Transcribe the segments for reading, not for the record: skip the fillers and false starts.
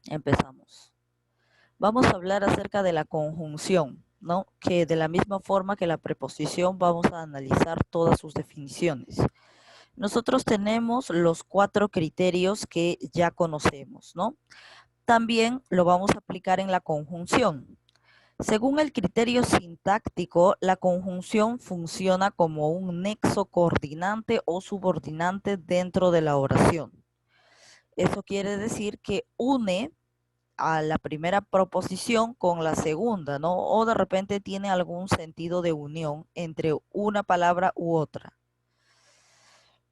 Empezamos. Vamos a hablar acerca de la conjunción, ¿no? Que de la misma forma que la preposición vamos a analizar todas sus definiciones. Nosotros tenemos los 4 criterios que ya conocemos, ¿no? También lo vamos a aplicar en la conjunción. Según el criterio sintáctico, la conjunción funciona como un nexo coordinante o subordinante dentro de la oración. Eso quiere decir que une a la primera proposición con la segunda, ¿no? O de repente tiene algún sentido de unión entre una palabra u otra.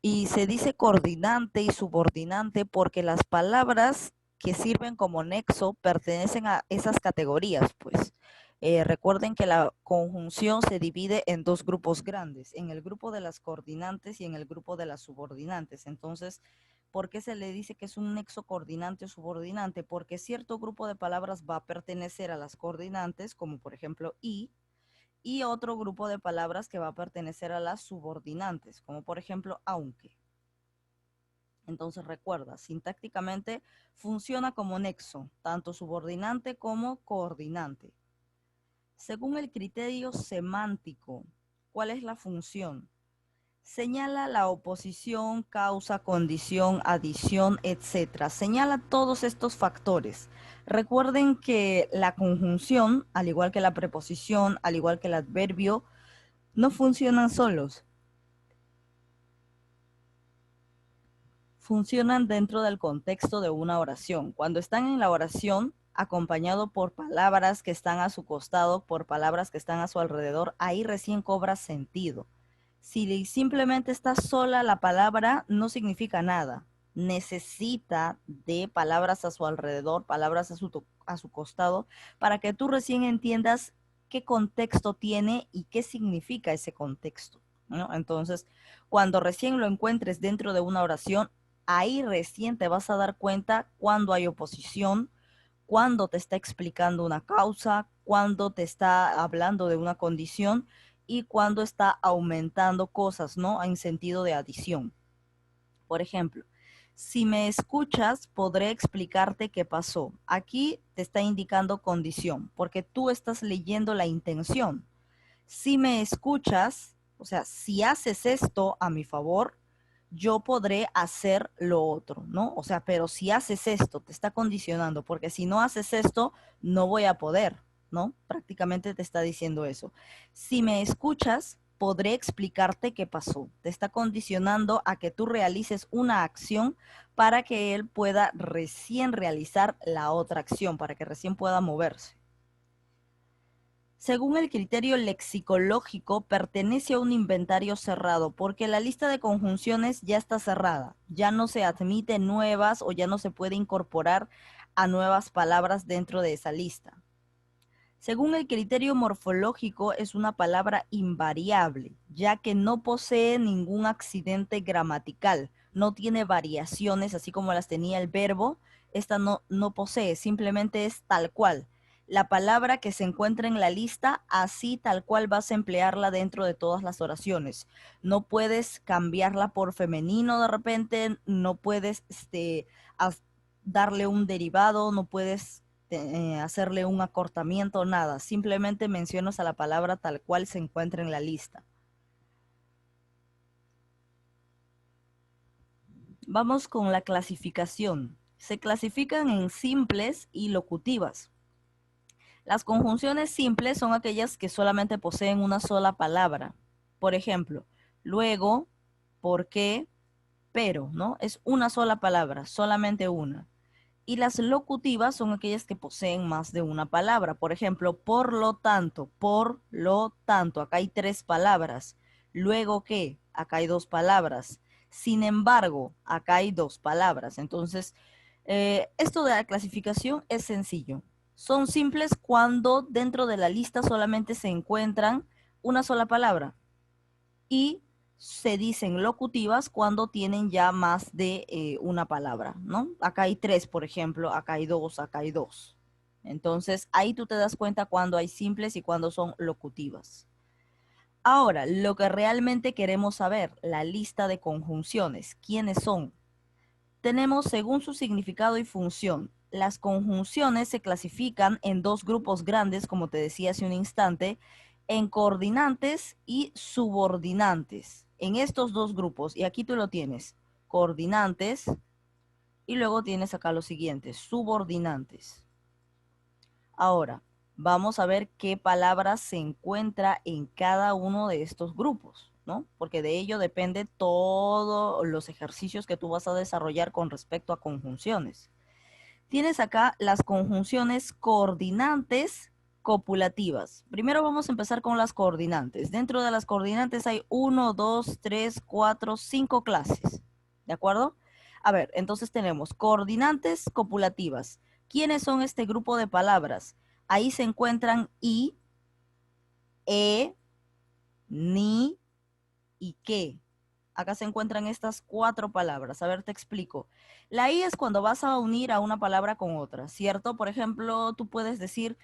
Y se dice coordinante y subordinante porque las palabras que sirven como nexo pertenecen a esas categorías, pues. Recuerden que la conjunción se divide en 2 grupos grandes, en el grupo de las coordinantes y en el grupo de las subordinantes. Entonces, ¿por qué se le dice que es un nexo coordinante o subordinante? Porque cierto grupo de palabras va a pertenecer a las coordinantes, como por ejemplo y otro grupo de palabras que va a pertenecer a las subordinantes, como por ejemplo aunque. Entonces recuerda, sintácticamente funciona como nexo, tanto subordinante como coordinante. Según el criterio semántico, ¿cuál es la función? Señala la oposición, causa, condición, adición, etc. Señala todos estos factores. Recuerden que la conjunción, al igual que la preposición, al igual que el adverbio, no funcionan solos. Funcionan dentro del contexto de una oración. Cuando están en la oración, acompañado por palabras que están a su costado, por palabras que están a su alrededor, ahí recién cobra sentido. Si simplemente está sola la palabra, no significa nada. Necesita de palabras a su alrededor, palabras a su costado, para que tú recién entiendas qué contexto tiene y qué significa ese contexto, ¿no? Entonces, cuando recién lo encuentres dentro de una oración, ahí recién te vas a dar cuenta cuando hay oposición, cuando te está explicando una causa, cuando te está hablando de una condición y cuando está aumentando cosas, ¿no? En sentido de adición. Por ejemplo, si me escuchas, podré explicarte qué pasó. Aquí te está indicando condición, porque tú estás leyendo la intención. Si me escuchas, o sea, si haces esto a mi favor, yo podré hacer lo otro, ¿no? O sea, pero si haces esto, te está condicionando, porque si no haces esto, no voy a poder, ¿no? Prácticamente te está diciendo eso. Si me escuchas, podré explicarte qué pasó. Te está condicionando a que tú realices una acción para que él pueda recién realizar la otra acción, para que recién pueda moverse. Según el criterio lexicológico, pertenece a un inventario cerrado, porque la lista de conjunciones ya está cerrada, ya no se admite nuevas o ya no se puede incorporar a nuevas palabras dentro de esa lista. Según el criterio morfológico, es una palabra invariable, ya que no posee ningún accidente gramatical, no tiene variaciones, así como las tenía el verbo, esta no posee, simplemente es tal cual. La palabra que se encuentra en la lista, así tal cual vas a emplearla dentro de todas las oraciones. No puedes cambiarla por femenino de repente, no puedes darle un derivado, no puedes hacerle un acortamiento, nada. Simplemente mencionas a la palabra tal cual se encuentra en la lista. Vamos con la clasificación. Se clasifican en simples y locutivas. Las conjunciones simples son aquellas que solamente poseen una sola palabra. Por ejemplo, luego, por qué, pero, ¿no? Es una sola palabra, solamente una. Y las locutivas son aquellas que poseen más de una palabra. Por ejemplo, por lo tanto, acá hay 3 palabras. Luego que, acá hay 2 palabras. Sin embargo, acá hay 2 palabras. Entonces, esto de la clasificación es sencillo. Son simples cuando dentro de la lista solamente se encuentran una sola palabra. Y se dicen locutivas cuando tienen ya más de una palabra, ¿no? Acá hay 3, por ejemplo, acá hay 2, acá hay 2. Entonces, ahí tú te das cuenta cuando hay simples y cuando son locutivas. Ahora, lo que realmente queremos saber, la lista de conjunciones, ¿quiénes son? Tenemos según su significado y función. las conjunciones se clasifican en dos grupos grandes, como te decía hace un instante, en coordinantes y subordinantes. En estos dos grupos, y aquí tú lo tienes, coordinantes, y luego tienes acá los siguientes, subordinantes. Ahora, vamos a ver qué palabra se encuentra en cada uno de estos grupos, ¿no? Porque de ello depende todos los ejercicios que tú vas a desarrollar con respecto a conjunciones. Tienes acá las conjunciones coordinantes copulativas. Primero vamos a empezar con las coordinantes. Dentro de las coordinantes hay 1, 2, 3, 4, 5 clases. ¿De acuerdo? A ver, entonces tenemos coordinantes copulativas. ¿Quiénes son este grupo de palabras? Ahí se encuentran i, ni y que. Acá se encuentran estas 4 palabras. A ver, te explico. La i es cuando vas a unir a una palabra con otra, ¿cierto? Por ejemplo, tú puedes decir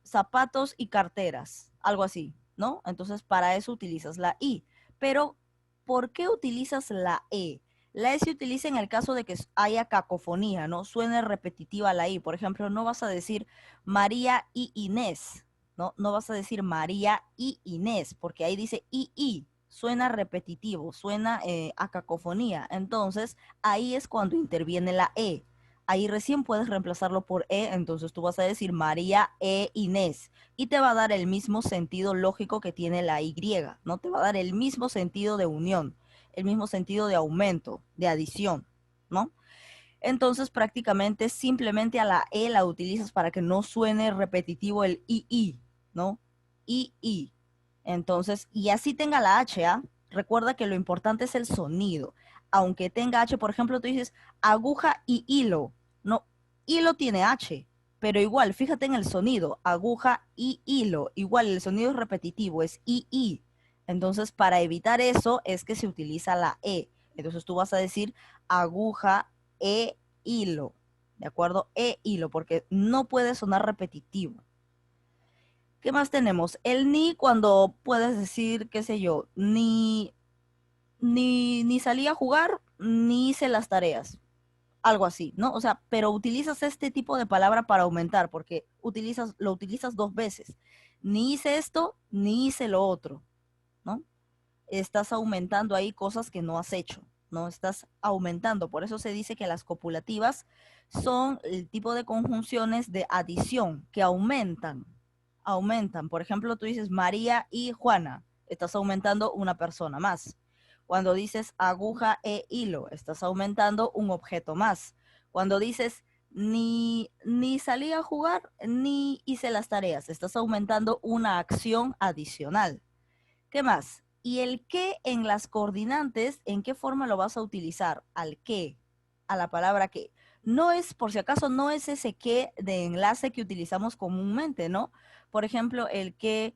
zapatos y carteras, algo así, ¿no? Entonces, para eso utilizas la i. Pero, ¿por qué utilizas la e? La e se utiliza en el caso de que haya cacofonía, ¿no? Suene repetitiva la i. Por ejemplo, no vas a decir María y Inés, ¿no? No vas a decir María y Inés, porque ahí dice i. Suena repetitivo, suena a cacofonía. Entonces, ahí es cuando interviene la E. Ahí recién puedes reemplazarlo por E, entonces tú vas a decir María e Inés y te va a dar el mismo sentido lógico que tiene la Y, ¿no? Te va a dar el mismo sentido de unión, el mismo sentido de aumento, de adición, ¿no? Entonces prácticamente simplemente a la E la utilizas para que no suene repetitivo el I, ¿no? I. Entonces, y así tenga la H, ¿ah? Recuerda que lo importante es el sonido. Aunque tenga H, por ejemplo, tú dices aguja y hilo. No, hilo tiene H, pero igual, fíjate en el sonido, aguja y hilo. Igual, el sonido es repetitivo, es I. Entonces, para evitar eso es que se utiliza la E. Entonces tú vas a decir aguja e hilo, ¿de acuerdo? E hilo, porque no puede sonar repetitivo. ¿Qué más tenemos? El ni cuando puedes decir, qué sé yo, ni salí a jugar, ni hice las tareas. Algo así, ¿no? O sea, pero utilizas este tipo de palabra para aumentar, porque lo utilizas 2 veces. Ni hice esto, ni hice lo otro, ¿no? Estás aumentando ahí cosas que no has hecho, ¿no? Estás aumentando. Por eso se dice que las copulativas son el tipo de conjunciones de adición que aumentan. Por ejemplo, tú dices María y Juana, estás aumentando una persona más. Cuando dices aguja e hilo, estás aumentando un objeto más. Cuando dices ni salí a jugar, ni hice las tareas, estás aumentando una acción adicional. ¿Qué más? Y el qué en las coordinantes, ¿en qué forma lo vas a utilizar? Al qué, a la palabra qué. No es, por si acaso, no es ese qué de enlace que utilizamos comúnmente, ¿no? Por ejemplo, el que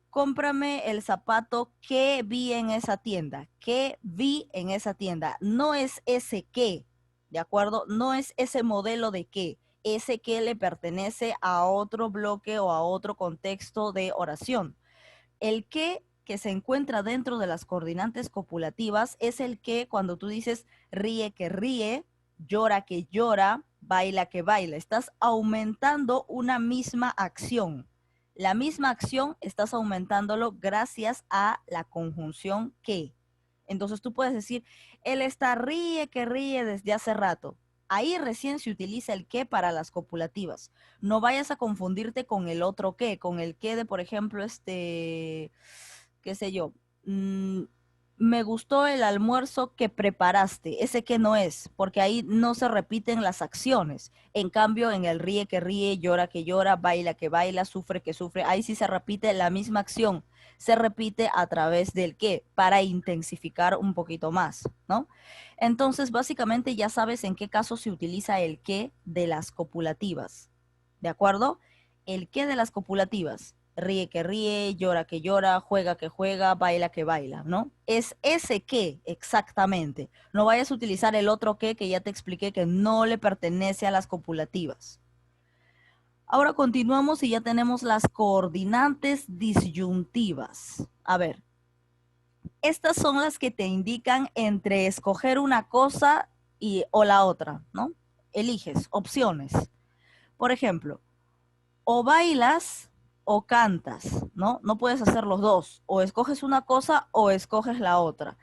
cómprame el zapato que vi en esa tienda, que vi en esa tienda. No es ese qué, ¿de acuerdo? No es ese modelo de qué. Ese que le pertenece a otro bloque o a otro contexto de oración. El que se encuentra dentro de las coordinantes copulativas es el que cuando tú dices ríe que ríe, llora que llora, baila que baila. Estás aumentando una misma acción. La misma acción estás aumentándolo gracias a la conjunción que. Entonces tú puedes decir, él está ríe que ríe desde hace rato. Ahí recién se utiliza el que para las copulativas. No vayas a confundirte con el otro que, con el que de, por ejemplo, qué sé yo, me gustó el almuerzo que preparaste, ese que no es, porque ahí no se repiten las acciones. En cambio, en el ríe que ríe, llora que llora, baila que baila, sufre que sufre, ahí sí se repite la misma acción, se repite a través del qué, para intensificar un poquito más, ¿no? Entonces, básicamente ya sabes en qué caso se utiliza el qué de las copulativas, ¿de acuerdo? El qué de las copulativas ríe que ríe, llora que llora, juega que juega, baila que baila, ¿no? Es ese qué exactamente. No vayas a utilizar el otro qué que ya te expliqué que no le pertenece a las copulativas. Ahora continuamos y ya tenemos las coordinantes disyuntivas. A ver, estas son las que te indican entre escoger una cosa o la otra, ¿no? eliges opciones. Por ejemplo, o bailas o cantas, ¿no? No puedes hacer los dos. O escoges una cosa o escoges la otra.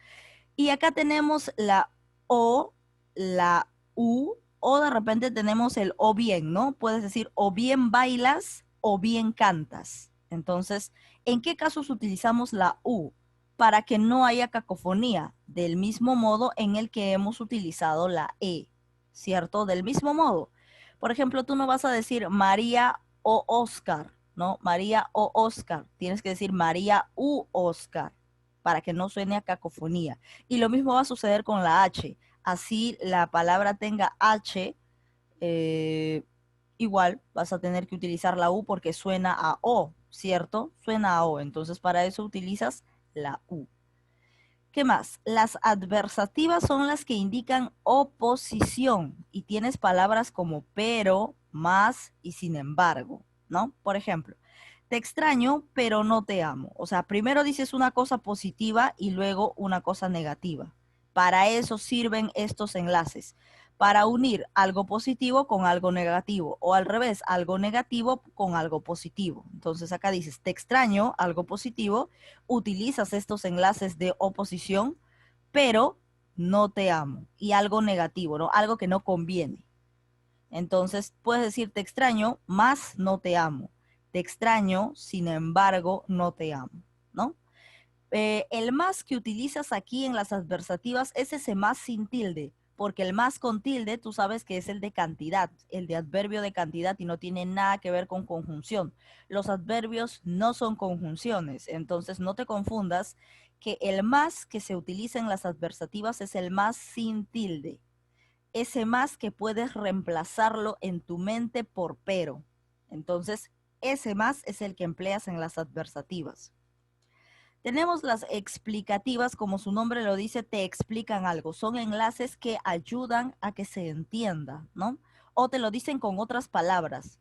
Y acá tenemos la O, la U, o de repente tenemos el o bien, ¿no? Puedes decir o bien bailas o bien cantas. Entonces, ¿en qué casos utilizamos la U? Para que no haya cacofonía, del mismo modo en el que hemos utilizado la E, ¿cierto? Del mismo modo. Por ejemplo, tú no vas a decir María o Oscar, ¿no? María o Oscar. Tienes que decir María u Oscar, para que no suene a cacofonía. Y lo mismo va a suceder con la H. Así la palabra tenga H, eh, igual vas a tener que utilizar la U porque suena a O, ¿cierto? Suena a O. Entonces para eso utilizas la U. ¿Qué más? Las adversativas son las que indican oposición y tienes palabras como pero, más y sin embargo, ¿no? Por ejemplo, te extraño, pero no te amo. O sea, primero dices una cosa positiva y luego una cosa negativa. Para eso sirven estos enlaces, para unir algo positivo con algo negativo o al revés, algo negativo con algo positivo. Entonces acá dices, te extraño, algo positivo, utilizas estos enlaces de oposición, pero no te amo. Y algo negativo, ¿no? Algo que no conviene. Entonces puedes decir, te extraño, más no te amo. Te extraño, sin embargo, no te amo, ¿no? El más que utilizas aquí en las adversativas es ese más sin tilde, porque el más con tilde tú sabes que es el de cantidad, el de adverbio de cantidad y no tiene nada que ver con conjunción. Los adverbios no son conjunciones, entonces no te confundas que el más que se utiliza en las adversativas es el más sin tilde. Ese más que puedes reemplazarlo en tu mente por pero. Entonces, ese más es el que empleas en las adversativas. Tenemos las explicativas, como su nombre lo dice, te explican algo. Son enlaces que ayudan a que se entienda, ¿no? O te lo dicen con otras palabras.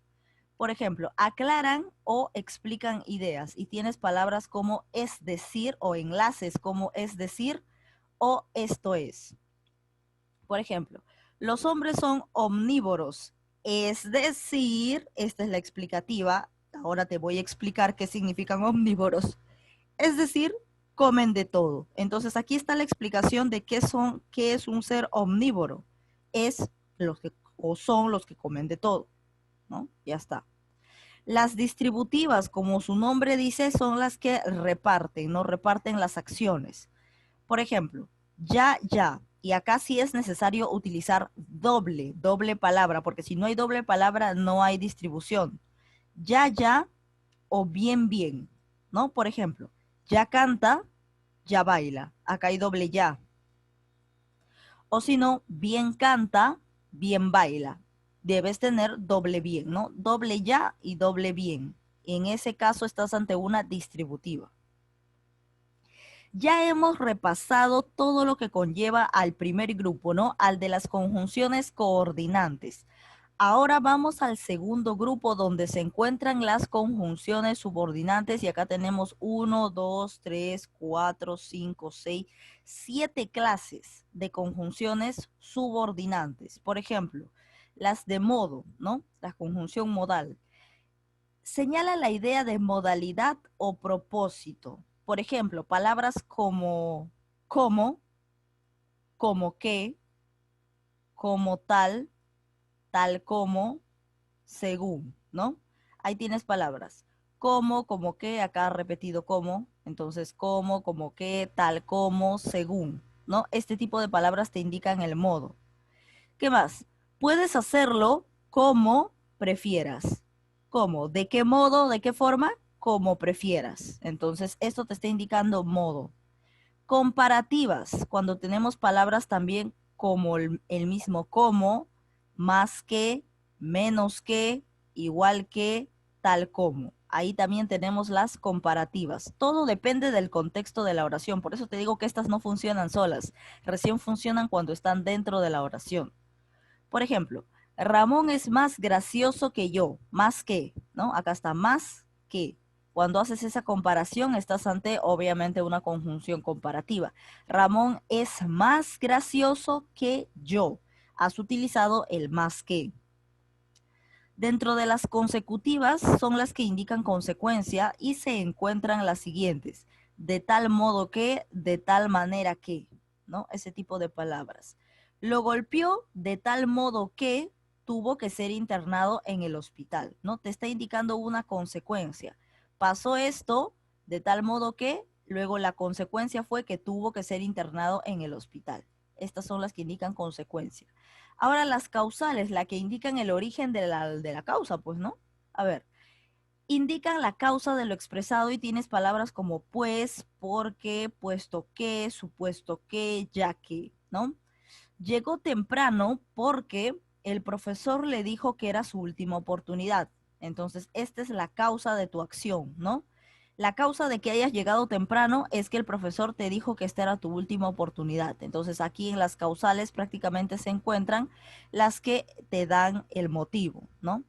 Por ejemplo, aclaran o explican ideas y tienes palabras como es decir o enlaces como es decir o esto es. Por ejemplo, los hombres son omnívoros, es decir, esta es la explicativa. Ahora te voy a explicar qué significan omnívoros. Es decir, comen de todo. Entonces aquí está la explicación de qué es un ser omnívoro. Es los que, o son los que comen de todo, ¿no? Ya está. Las distributivas, como su nombre dice, son las que reparten, no reparten las acciones. Por ejemplo, ya, ya. Y acá sí es necesario utilizar doble palabra, porque si no hay doble palabra no hay distribución. Ya, ya o bien, bien, ¿no? Por ejemplo, ya canta, ya baila. Acá hay doble ya. O si no, bien canta, bien baila. Debes tener doble bien, ¿no? Doble ya y doble bien. En ese caso estás ante una distributiva. Ya hemos repasado todo lo que conlleva al primer grupo, ¿no? Al de las conjunciones coordinantes. Ahora vamos al segundo grupo donde se encuentran las conjunciones subordinantes y acá tenemos 1, 2, 3, 4, 5, 6, 7 clases de conjunciones subordinantes. Por ejemplo, las de modo, ¿no? La conjunción modal. Señala la idea de modalidad o propósito. Por ejemplo, palabras como que, como tal como, según, ¿no? Ahí tienes palabras. Como que, acá repetido como, entonces como que, tal como, según, ¿no? Este tipo de palabras te indican el modo. ¿Qué más? Puedes hacerlo como prefieras. ¿Cómo? ¿De qué modo? ¿De qué forma? Como prefieras. Entonces, esto te está indicando modo. Comparativas, cuando tenemos palabras también como el mismo como, más que, menos que, igual que, tal como. Ahí también tenemos las comparativas. Todo depende del contexto de la oración. Por eso te digo que estas no funcionan solas. Recién funcionan cuando están dentro de la oración. Por ejemplo, Ramón es más gracioso que yo, más que, ¿no? Acá está más que. Cuando haces esa comparación, estás ante, obviamente, una conjunción comparativa. Ramón es más gracioso que yo. has utilizado el más que. Dentro de las consecutivas son las que indican consecuencia y se encuentran las siguientes: de tal modo que, de tal manera que, ¿no? Ese tipo de palabras. Lo golpeó de tal modo que tuvo que ser internado en el hospital, ¿no? Te está indicando una consecuencia. Pasó esto de tal modo que, luego la consecuencia fue que tuvo que ser internado en el hospital. Estas son las que indican consecuencia. Ahora las causales, la que indican el origen de la causa, pues, ¿no? A ver, indican la causa de lo expresado y tienes palabras como pues, porque, puesto que, supuesto que, ya que, ¿no? Llegó temprano porque el profesor le dijo que era su última oportunidad. Entonces, esta es la causa de tu acción, ¿no? La causa de que hayas llegado temprano es que el profesor te dijo que esta era tu última oportunidad. Entonces, aquí en las causales prácticamente se encuentran las que te dan el motivo, ¿no?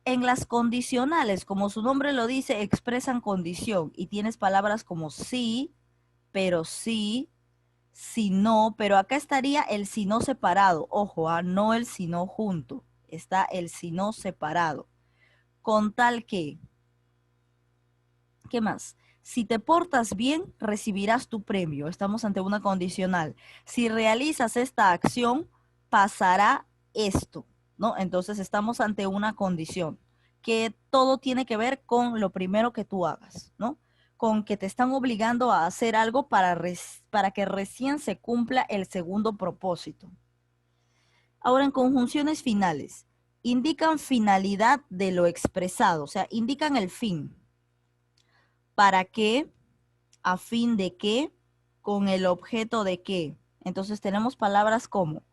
En las condicionales, como su nombre lo dice, expresan condición y tienes palabras como sí, pero sí, si no, pero acá estaría el si no separado. Ojo, no el si no junto. Está el si no separado. Con tal que, ¿qué más? Si te portas bien, recibirás tu premio. Estamos ante una condicional. Si realizas esta acción, pasará esto, ¿no? Entonces estamos ante una condición que todo tiene que ver con lo primero que tú hagas, ¿no? Con que te están obligando a hacer algo para que recién se cumpla el segundo propósito. Ahora, en conjunciones finales, indican finalidad de lo expresado, o sea, indican el fin. ¿Para qué? A fin de qué, con el objeto de qué. Entonces tenemos palabras como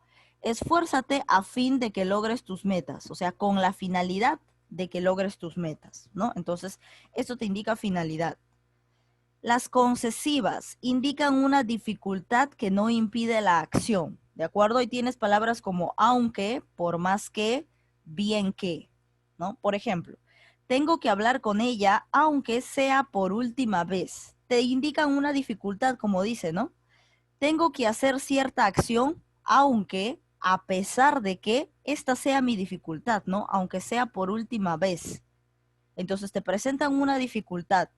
esfuérzate a fin de que logres tus metas, o sea, con la finalidad de que logres tus metas, ¿no? Entonces, esto te indica finalidad. Las concesivas indican una dificultad que no impide la acción, ¿de acuerdo? Y tienes palabras como aunque, por más que, bien que, ¿no? Por ejemplo, tengo que hablar con ella aunque sea por última vez. Te indican una dificultad, como dice, ¿no? Tengo que hacer cierta acción aunque, a pesar de que esta sea mi dificultad, ¿no? Aunque sea por última vez. Entonces te presentan una dificultad.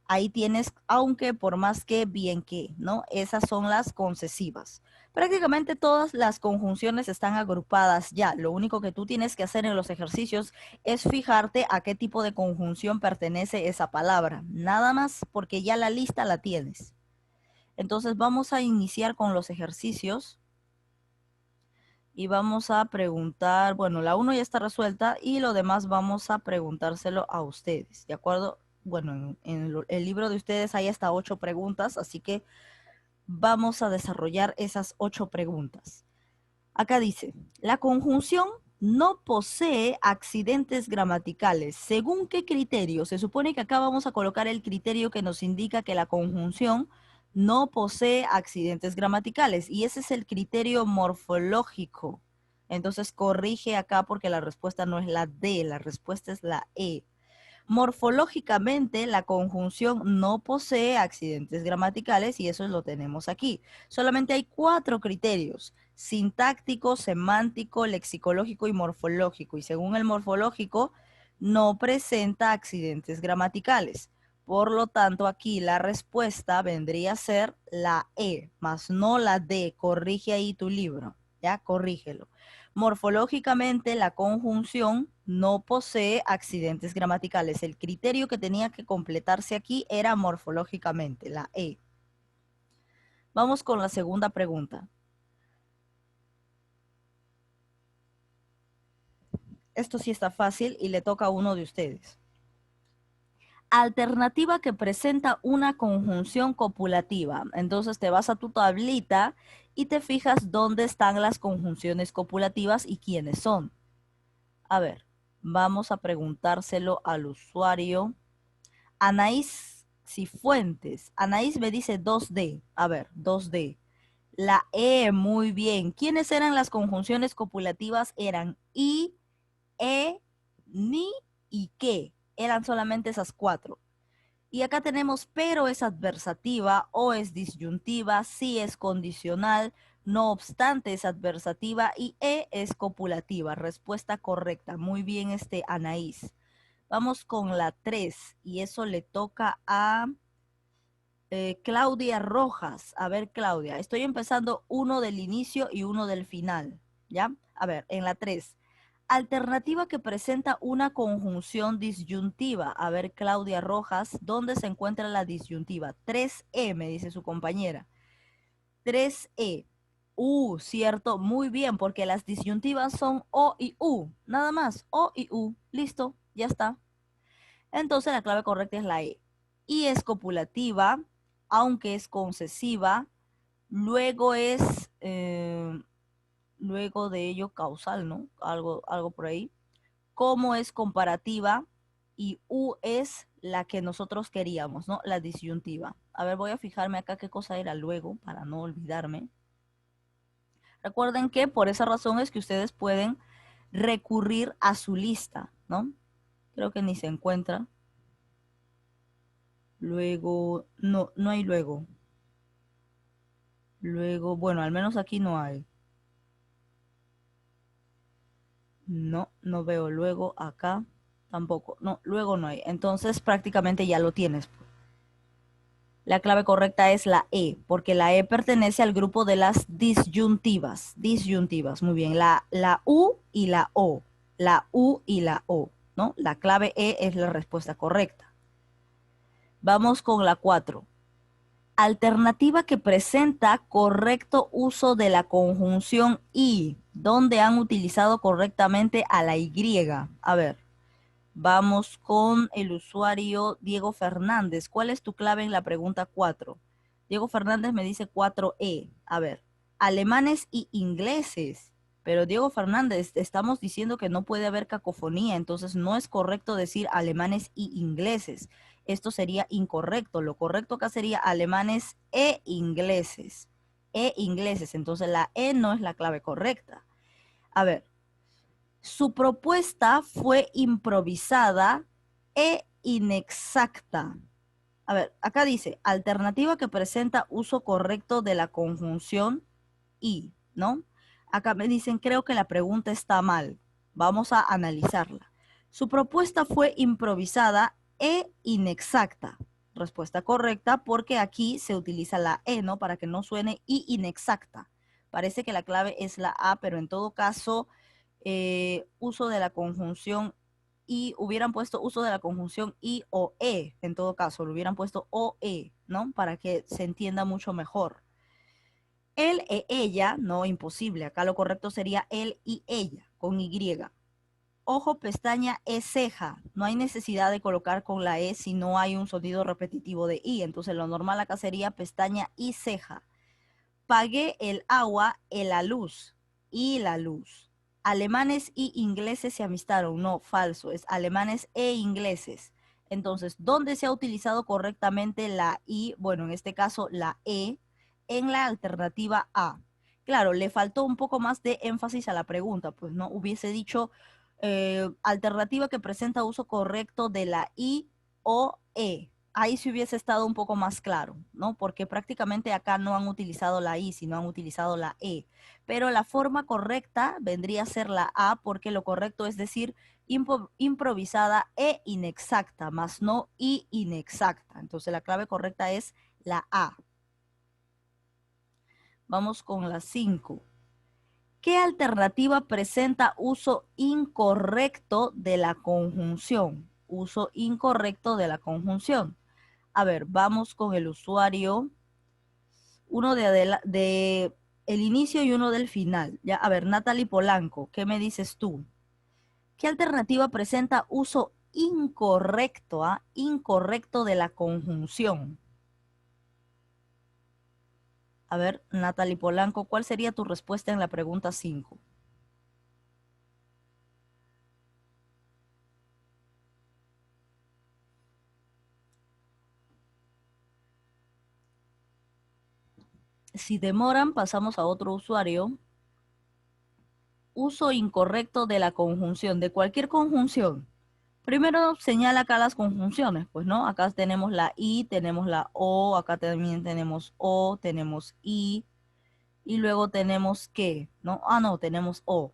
Ahí tienes aunque, por más que, bien que, ¿no? Esas son las concesivas. Prácticamente todas las conjunciones están agrupadas ya. Lo único que tú tienes que hacer en los ejercicios es fijarte a qué tipo de conjunción pertenece esa palabra. Nada más, porque ya la lista la tienes. Entonces vamos a iniciar con los ejercicios y vamos a preguntar, bueno, la 1 ya está resuelta y lo demás vamos a preguntárselo a ustedes, ¿de acuerdo? Bueno, en el libro de ustedes hay hasta 8 preguntas, así que vamos a desarrollar esas 8 preguntas. Acá dice, la conjunción no posee accidentes gramaticales. ¿Según qué criterio? Se supone que acá vamos a colocar el criterio que nos indica que la conjunción no posee accidentes gramaticales y ese es el criterio morfológico. Entonces corrige acá porque la respuesta no es la D, la respuesta es la E. Morfológicamente, la conjunción no posee accidentes gramaticales y eso lo tenemos aquí. Solamente hay 4 criterios: sintáctico, semántico, lexicológico y morfológico. Y según el morfológico, no presenta accidentes gramaticales. Por lo tanto, aquí la respuesta vendría a ser la E, más no la D. Corrige ahí tu libro, ¿ya? Corrígelo. Morfológicamente, la conjunción no posee accidentes gramaticales. El criterio que tenía que completarse aquí era morfológicamente, la E. Vamos con la segunda pregunta. Esto sí está fácil y le toca a uno de ustedes. Alternativa que presenta una conjunción copulativa. Entonces te vas a tu tablita y te fijas dónde están las conjunciones copulativas y quiénes son. A ver, vamos a preguntárselo al usuario. Anaís Cifuentes. Anaís me dice 2D. A ver, 2D. La E, muy bien. ¿Quiénes eran las conjunciones copulativas? Eran I, E, ni y que. Eran solamente esas 4. Y acá tenemos pero es adversativa, o es disyuntiva, si es condicional, No obstante es adversativa y E es copulativa. Respuesta correcta. Muy bien, Anaís. Vamos con la 3 y eso le toca a Claudia Rojas. A ver, Claudia, estoy empezando uno del inicio y uno del final, ¿ya? A ver, en la 3. Alternativa que presenta una conjunción disyuntiva. A ver, Claudia Rojas, ¿dónde se encuentra la disyuntiva? 3E, me dice su compañera. 3E. Cierto, muy bien, porque las disyuntivas son O y U. Nada más, O y U. Listo, ya está. Entonces la clave correcta es la E. Y es copulativa, aunque es concesiva, luego es, luego de ello causal, ¿no? Algo por ahí. Como es comparativa y U es la que nosotros queríamos, ¿no? La disyuntiva. A ver, voy a fijarme acá qué cosa era luego para no olvidarme. Recuerden que por esa razón es que ustedes pueden recurrir a su lista, ¿no? Creo que ni se encuentra. Luego, no hay luego. Luego, bueno, al menos aquí no hay. No veo luego acá tampoco. No, luego no hay. Entonces prácticamente ya lo tienes. La clave correcta es la E, porque la E pertenece al grupo de las disyuntivas. Disyuntivas, muy bien. La U y la O. La U y la O, ¿no? La clave E es la respuesta correcta. Vamos con la 4. Alternativa que presenta correcto uso de la conjunción y, donde han utilizado correctamente a la Y. A ver, vamos con el usuario Diego Fernández. ¿Cuál es tu clave en la pregunta 4? Diego Fernández me dice 4E. A ver, alemanes y ingleses. Pero Diego Fernández, estamos diciendo que no puede haber cacofonía, entonces no es correcto decir alemanes y ingleses. Esto sería incorrecto. Lo correcto acá sería alemanes e ingleses. E ingleses. Entonces la E no es la clave correcta. A ver, su propuesta fue improvisada e inexacta. A ver, acá dice, alternativa que presenta uso correcto de la conjunción y, ¿no? Acá me dicen, creo que la pregunta está mal. Vamos a analizarla. Su propuesta fue improvisada e inexacta. Respuesta correcta porque aquí se utiliza la E, ¿no? Para que no suene y inexacta. Parece que la clave es la A, pero en todo caso, uso de la conjunción y hubieran puesto uso de la conjunción y o e, en todo caso, lo hubieran puesto o e, ¿no? Para que se entienda mucho mejor. Él e ella, no, imposible. Acá lo correcto sería él y ella, con Y. Ojo, pestaña, es ceja. No hay necesidad de colocar con la E si no hay un sonido repetitivo de I. Entonces lo normal acá sería pestaña y ceja. Pagué el agua, la luz y la luz. Alemanes y ingleses se amistaron. No, falso. Es alemanes e ingleses. Entonces, ¿dónde se ha utilizado correctamente la I? Bueno, en este caso la E en la alternativa A. Claro, le faltó un poco más de énfasis a la pregunta, pues no hubiese dicho alternativa que presenta uso correcto de la I o E. Ahí sí hubiese estado un poco más claro, ¿no? Porque prácticamente acá no han utilizado la I, sino han utilizado la E. Pero la forma correcta vendría a ser la A, porque lo correcto es decir improvisada e inexacta, más no y inexacta. Entonces la clave correcta es la A. Vamos con la 5. ¿Qué alternativa presenta uso incorrecto de la conjunción? Uso incorrecto de la conjunción. A ver, vamos con el usuario. Uno de el inicio y uno del final. Ya, a ver, Natalie Polanco, ¿qué me dices tú? ¿Qué alternativa presenta uso incorrecto, incorrecto de la conjunción? A ver, Natalie Polanco, ¿cuál sería tu respuesta en la pregunta 5? Si demoran, pasamos a otro usuario. Uso incorrecto de la conjunción, de cualquier conjunción. Primero señala acá las conjunciones, pues no, acá tenemos la I, tenemos la O, acá también tenemos O, tenemos I, y luego tenemos que, ¿no? Ah, no, tenemos o,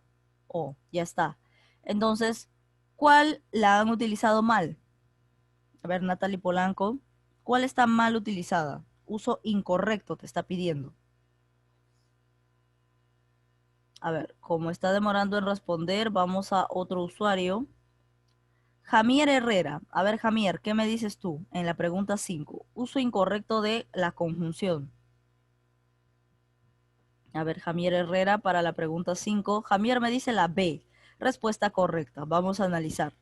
ya está. Entonces, ¿cuál la han utilizado mal? A ver, Natalie Polanco, ¿cuál está mal utilizada? Uso incorrecto te está pidiendo. A ver, como está demorando en responder, vamos a otro usuario. Jamier Herrera. A ver, Jamier, ¿qué me dices tú en la pregunta 5? Uso incorrecto de la conjunción. A ver, Jamier Herrera para la pregunta 5. Jamier me dice la B. Respuesta correcta. Vamos a analizar.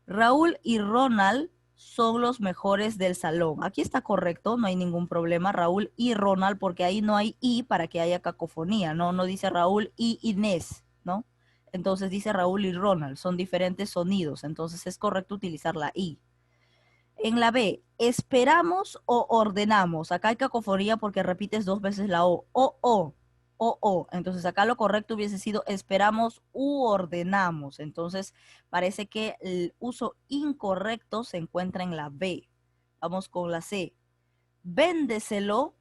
Raúl y Ronald son los mejores del salón. Aquí está correcto, no hay ningún problema. Raúl y Ronald, porque ahí no hay I para que haya cacofonía, ¿no? No dice Raúl y Inés, ¿no? Entonces dice Raúl y Ronald, son diferentes sonidos, entonces es correcto utilizar la I. En la B, esperamos o ordenamos. Acá hay cacofonía porque repites dos veces la O. O. Entonces acá lo correcto hubiese sido esperamos u ordenamos. Entonces parece que el uso incorrecto se encuentra en la B. Vamos con la C. Véndeselo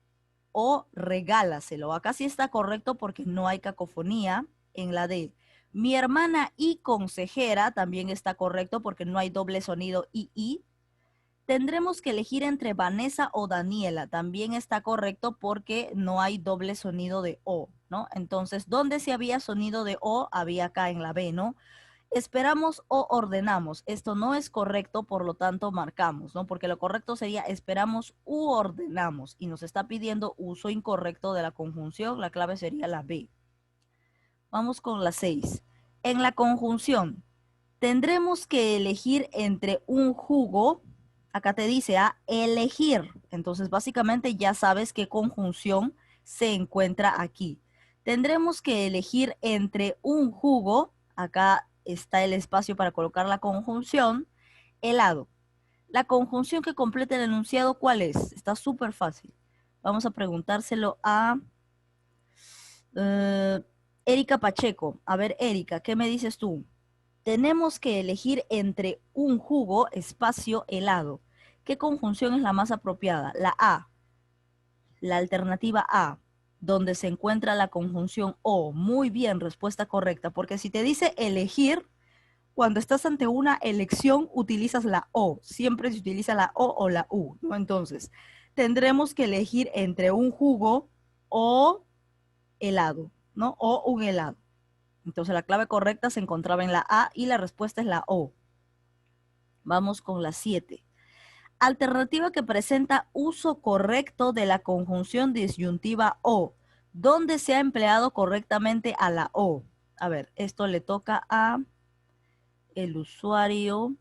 o regálaselo. Acá sí está correcto porque no hay cacofonía. En la D. Mi hermana y consejera también está correcto porque no hay doble sonido I. Tendremos que elegir entre Vanessa o Daniela. También está correcto porque no hay doble sonido de O, ¿no? Entonces, ¿dónde sí había sonido de O? Había acá en la B, ¿no? Esperamos o ordenamos. Esto no es correcto, por lo tanto marcamos, ¿no? Porque lo correcto sería esperamos u ordenamos. Y nos está pidiendo uso incorrecto de la conjunción. La clave sería la B. Vamos con la 6. En la conjunción, tendremos que elegir entre un jugo. Acá te dice a elegir. Entonces, básicamente ya sabes qué conjunción se encuentra aquí. Tendremos que elegir entre un jugo. Acá está el espacio para colocar la conjunción. Helado. La conjunción que completa el enunciado, ¿cuál es? Está súper fácil. Vamos a preguntárselo a Erika Pacheco. A ver, Erika, ¿qué me dices tú? Tenemos que elegir entre un jugo, espacio, helado. ¿Qué conjunción es la más apropiada? La A, la alternativa A, donde se encuentra la conjunción O. Muy bien, respuesta correcta, porque si te dice elegir, cuando estás ante una elección utilizas la O. Siempre se utiliza la O la U, ¿no? Entonces, tendremos que elegir entre un jugo o helado, ¿no? O un helado. Entonces la clave correcta se encontraba en la A y la respuesta es la O. Vamos con la 7. Alternativa que presenta uso correcto de la conjunción disyuntiva o, donde se ha empleado correctamente a la o. A ver, esto le toca a el usuario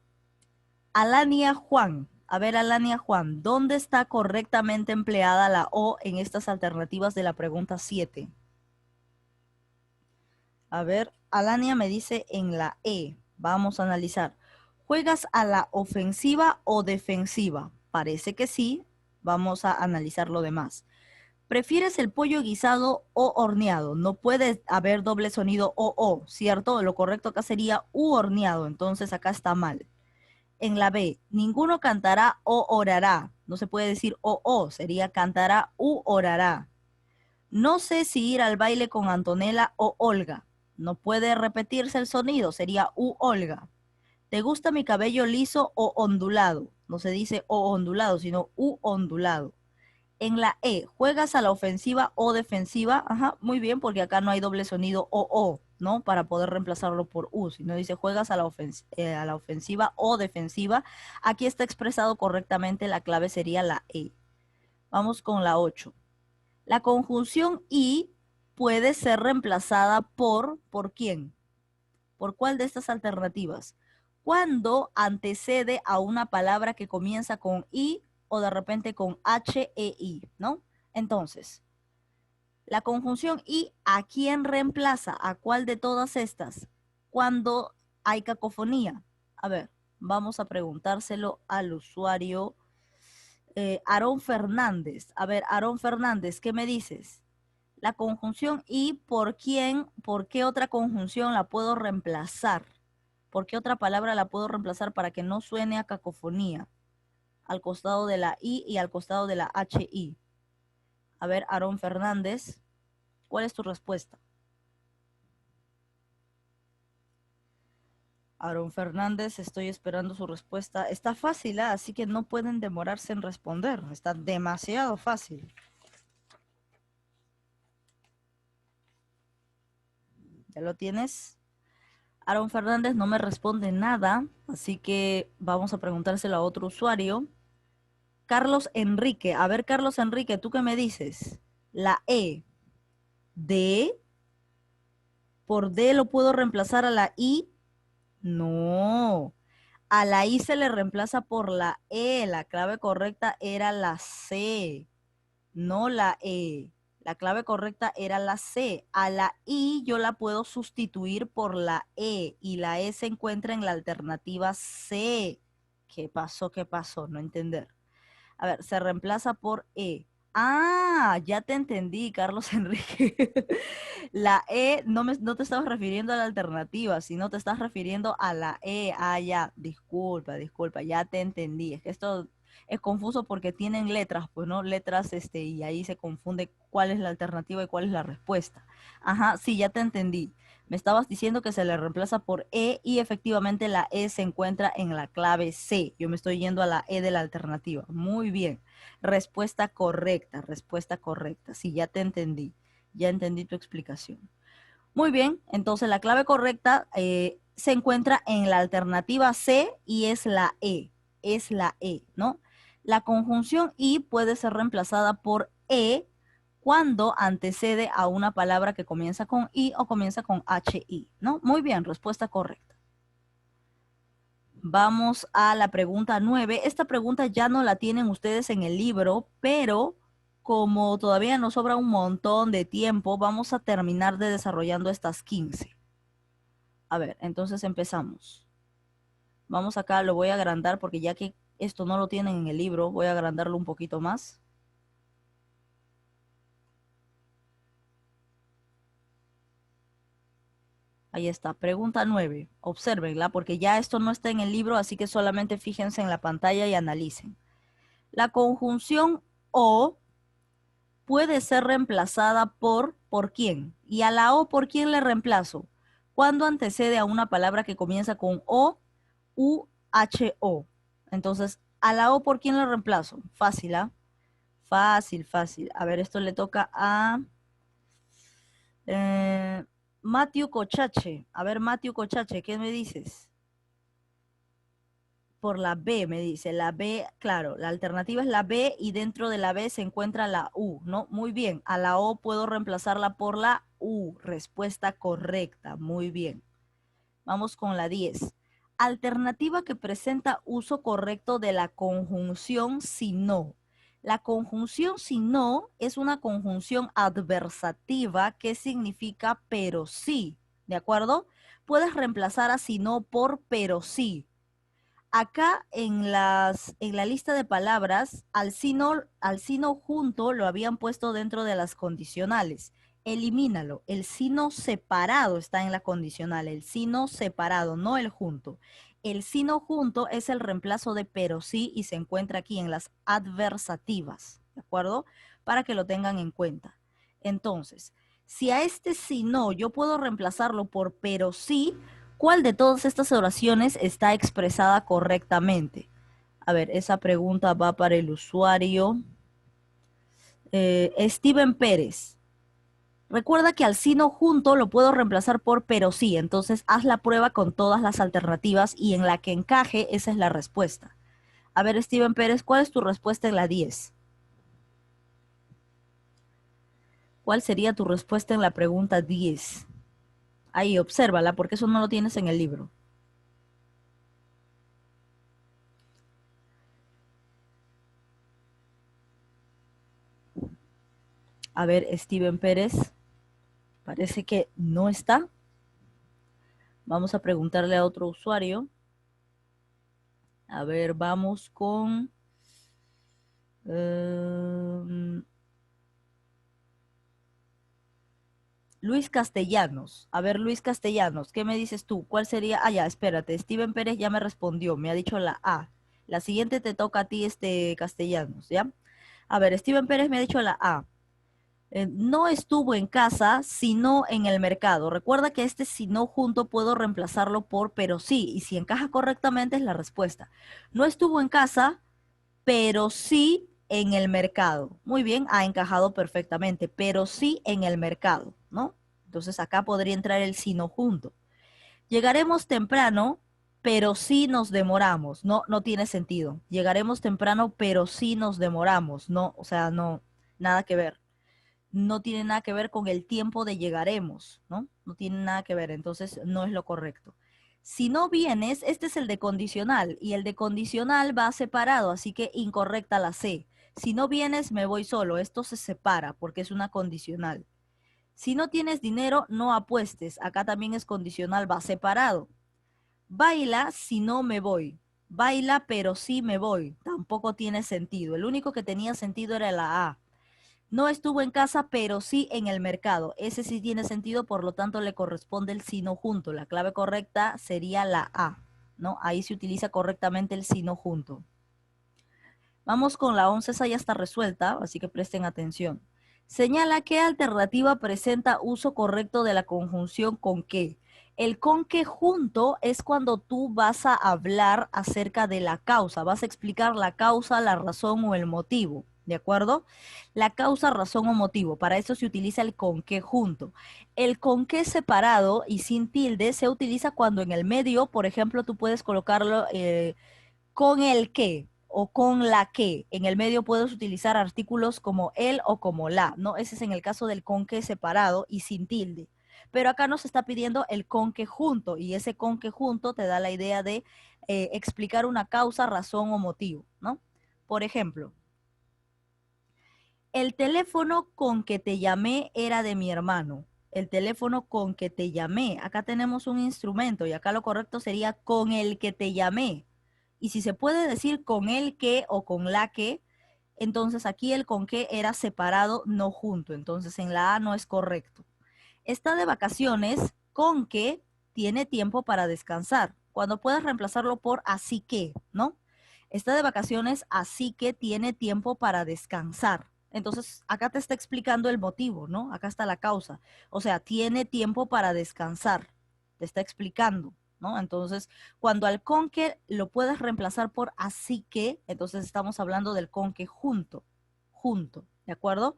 Alania Juan. A ver, Alania Juan, ¿dónde está correctamente empleada la o en estas alternativas de la pregunta 7? A ver, Alania me dice en la E. Vamos a analizar. ¿Juegas a la ofensiva o defensiva? Parece que sí. Vamos a analizar lo demás. ¿Prefieres el pollo guisado o horneado? No puede haber doble sonido o, ¿cierto? Lo correcto acá sería u horneado, entonces acá está mal. En la B, ninguno cantará o orará. No se puede decir o, sería cantará u orará. No sé si ir al baile con Antonella o Olga. No puede repetirse el sonido, sería u Olga. ¿Te gusta mi cabello liso o ondulado? No se dice o ondulado, sino u ondulado. En la E, ¿juegas a la ofensiva o defensiva? Ajá, muy bien, porque acá no hay doble sonido o, ¿no? Para poder reemplazarlo por u, sino dice juegas a la ofensiva o defensiva. Aquí está expresado correctamente, la clave sería la E. Vamos con la 8. La conjunción y puede ser reemplazada ¿por quién? ¿Por cuál de estas alternativas? Cuando antecede a una palabra que comienza con I o de repente con HEI, ¿no? Entonces, la conjunción y, ¿a quién reemplaza? ¿A cuál de todas estas? Cuando hay cacofonía. A ver, vamos a preguntárselo al usuario Aarón Fernández. A ver, Aarón Fernández, ¿qué me dices? La conjunción y, ¿por qué otra conjunción la puedo reemplazar? ¿Por qué otra palabra la puedo reemplazar para que no suene a cacofonía? Al costado de la I y al costado de la HI. A ver, Aarón Fernández. ¿Cuál es tu respuesta? Aaron Fernández, estoy esperando su respuesta. Está fácil, ¿ah? Así que no pueden demorarse en responder. Está demasiado fácil. ¿Ya lo tienes? Aaron Fernández no me responde nada, así que vamos a preguntárselo a otro usuario. Carlos Enrique. A ver, Carlos Enrique, ¿tú qué me dices? La E. D. ¿Por D lo puedo reemplazar a la I? No. A la I se le reemplaza por la E. La clave correcta era la C, no la E. La clave correcta era la C. A la I yo la puedo sustituir por la E y la E se encuentra en la alternativa C. ¿Qué pasó? ¿Qué pasó? No entender. A ver, se reemplaza por E. Ah, ya te entendí, Carlos Enrique. La E no te estabas refiriendo a la alternativa, sino te estás refiriendo a la E. Ah, ya, disculpa, ya te entendí. Es que esto es confuso porque tienen letras, pues, ¿no? Letras, y ahí se confunde cuál es la alternativa y cuál es la respuesta. Ajá, sí, ya te entendí. Me estabas diciendo que se le reemplaza por E y efectivamente la E se encuentra en la clave C. Yo me estoy yendo a la E de la alternativa. Muy bien. Respuesta correcta, respuesta correcta. Sí, ya te entendí. Ya entendí tu explicación. Muy bien, entonces la clave correcta se encuentra en la alternativa C y es la E, ¿no? La conjunción y puede ser reemplazada por E cuando antecede a una palabra que comienza con I o comienza con HI, ¿no? Muy bien, respuesta correcta. Vamos a la pregunta 9. Esta pregunta ya no la tienen ustedes en el libro, pero como todavía nos sobra un montón de tiempo, vamos a terminar de desarrollando estas 15. A ver, entonces empezamos. Vamos acá, lo voy a agrandar porque ya que esto no lo tienen en el libro, voy a agrandarlo un poquito más. Ahí está, pregunta 9. Obsérvenla porque ya esto no está en el libro, así que solamente fíjense en la pantalla y analicen. La conjunción o puede ser reemplazada ¿por quién? Y a la O, ¿por quién le reemplazo? Cuando antecede a una palabra que comienza con O, U, H, O. Entonces, a la O, ¿por quién le reemplazo? Fácil, ¿ah? Fácil. A ver, esto le toca a Matthew Cochache. A ver, Matthew Cochache, ¿qué me dices? Por la B, me dice. La B, claro, la alternativa es la B y dentro de la B se encuentra la U, ¿no? Muy bien. A la O puedo reemplazarla por la U. Respuesta correcta. Muy bien. Vamos con la 10. Alternativa que presenta uso correcto de la conjunción si no. La conjunción si no es una conjunción adversativa que significa pero sí, ¿de acuerdo? Puedes reemplazar a si no por pero sí. Acá en la lista de palabras, al sino junto lo habían puesto dentro de las condicionales. Elimínalo. El sino separado está en la condicional. El sino separado, no el junto. El sino junto es el reemplazo de pero sí y se encuentra aquí en las adversativas. ¿De acuerdo? Para que lo tengan en cuenta. Entonces, si a este sino yo puedo reemplazarlo por pero sí, ¿cuál de todas estas oraciones está expresada correctamente? A ver, esa pregunta va para el usuario Steven Pérez. Recuerda que al sino junto lo puedo reemplazar por pero sí, entonces haz la prueba con todas las alternativas y en la que encaje, esa es la respuesta. A ver, Steven Pérez, ¿cuál es tu respuesta en la 10? ¿Cuál sería tu respuesta en la pregunta 10? Ahí, obsérvala, porque eso no lo tienes en el libro. A ver, Steven Pérez, parece que no está. Vamos a preguntarle a otro usuario. A ver, vamos con... Luis Castellanos. A ver, Luis Castellanos, ¿qué me dices tú? ¿Cuál sería? Ah, ya, espérate. Steven Pérez ya me respondió, me ha dicho la A. La siguiente te toca a ti, Castellanos, ¿ya? A ver, Steven Pérez me ha dicho la A. No estuvo en casa, sino en el mercado. Recuerda que este sino junto puedo reemplazarlo por pero sí, y si encaja correctamente es la respuesta. No estuvo en casa, pero sí en el mercado. Muy bien, ha encajado perfectamente, pero sí en el mercado, ¿no? Entonces acá podría entrar el sino junto. Llegaremos temprano, pero sí nos demoramos. No, no tiene sentido. Llegaremos temprano, pero sí nos demoramos. No, o sea, no, nada que ver. No tiene nada que ver con el tiempo de llegaremos, ¿no? No tiene nada que ver, entonces no es lo correcto. Si no vienes, este es el de condicional y el de condicional va separado, así que incorrecta la C. Si no vienes, me voy solo. Esto se separa porque es una condicional. Si no tienes dinero, no apuestes. Acá también es condicional, va separado. Baila si no me voy. Baila pero sí me voy. Tampoco tiene sentido. El único que tenía sentido era la A. No estuvo en casa, pero sí en el mercado. Ese sí tiene sentido, por lo tanto le corresponde el sino junto. La clave correcta sería la A, ¿no? Ahí se utiliza correctamente el sino junto. Vamos con la 11, esa ya está resuelta, así que presten atención. Señala qué alternativa presenta uso correcto de la conjunción con qué. El con qué junto es cuando tú vas a hablar acerca de la causa, vas a explicar la causa, la razón o el motivo, ¿de acuerdo? La causa, razón o motivo, para eso se utiliza el con qué junto. El con qué separado y sin tilde se utiliza cuando en el medio, por ejemplo, tú puedes colocarlo con el que o con la que. En el medio puedes utilizar artículos como el o como la, ¿no? Ese es en el caso del con que separado y sin tilde. Pero acá nos está pidiendo el con que junto y ese con que junto te da la idea de explicar una causa, razón o motivo, ¿no? Por ejemplo, el teléfono con que te llamé era de mi hermano. El teléfono con que te llamé. Acá tenemos un instrumento y acá lo correcto sería con el que te llamé. Y si se puede decir con el que o con la que, entonces aquí el con que era separado, no junto. Entonces en la A no es correcto. Está de vacaciones con que tiene tiempo para descansar. Cuando puedes reemplazarlo por así que, ¿no? Está de vacaciones, así que tiene tiempo para descansar. Entonces, acá te está explicando el motivo, ¿no? Acá está la causa. O sea, tiene tiempo para descansar. Te está explicando, ¿no? Entonces, cuando al con que lo puedes reemplazar por así que, entonces estamos hablando del con que junto, junto, ¿de acuerdo?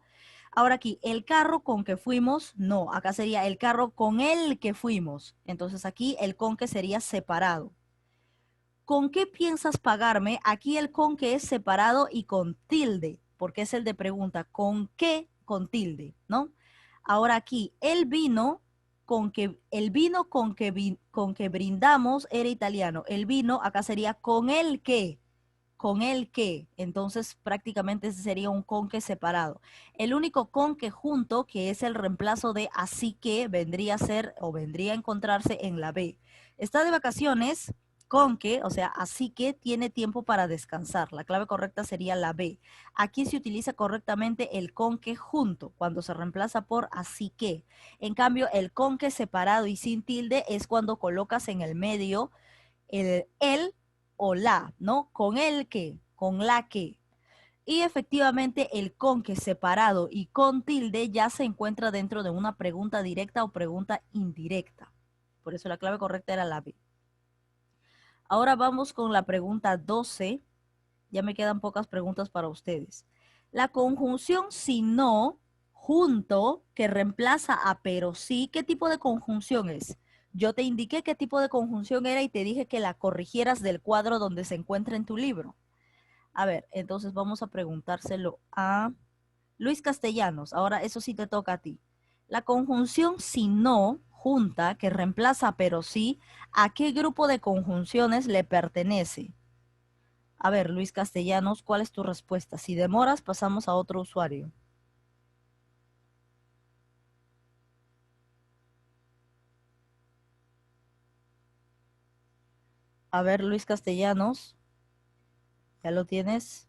Ahora aquí, el carro con que fuimos, no, acá sería el carro con el que fuimos. Entonces aquí el con que sería separado. ¿Con qué piensas pagarme? Aquí el con que es separado y con tilde, porque es el de pregunta. ¿Con qué? Con tilde, ¿no? Ahora aquí, el vino con que brindamos era italiano. El vino acá sería con el que, con el que. Entonces prácticamente ese sería un con que separado. El único con que junto, que es el reemplazo de así que, vendría a ser o vendría a encontrarse en la B. Está de vacaciones con que, o sea, así que tiene tiempo para descansar. La clave correcta sería la B. Aquí se utiliza correctamente el con que junto, cuando se reemplaza por así que. En cambio, el con que separado y sin tilde es cuando colocas en el medio el o la, ¿no? Con el que, con la que. Y efectivamente el con que separado y con tilde ya se encuentra dentro de una pregunta directa o pregunta indirecta. Por eso la clave correcta era la B. Ahora vamos con la pregunta 12. Ya me quedan pocas preguntas para ustedes. La conjunción si no, junto, que reemplaza a pero sí, ¿qué tipo de conjunción es? Yo te indiqué qué tipo de conjunción era y te dije que la corrigieras del cuadro donde se encuentra en tu libro. A ver, entonces vamos a preguntárselo a Luis Castellanos. Ahora, eso sí te toca a ti. La conjunción si no, junta, que reemplaza a pero sí, ¿a qué grupo de conjunciones le pertenece? A ver, Luis Castellanos, ¿cuál es tu respuesta? Si demoras, pasamos a otro usuario. A ver, Luis Castellanos, ¿ya lo tienes?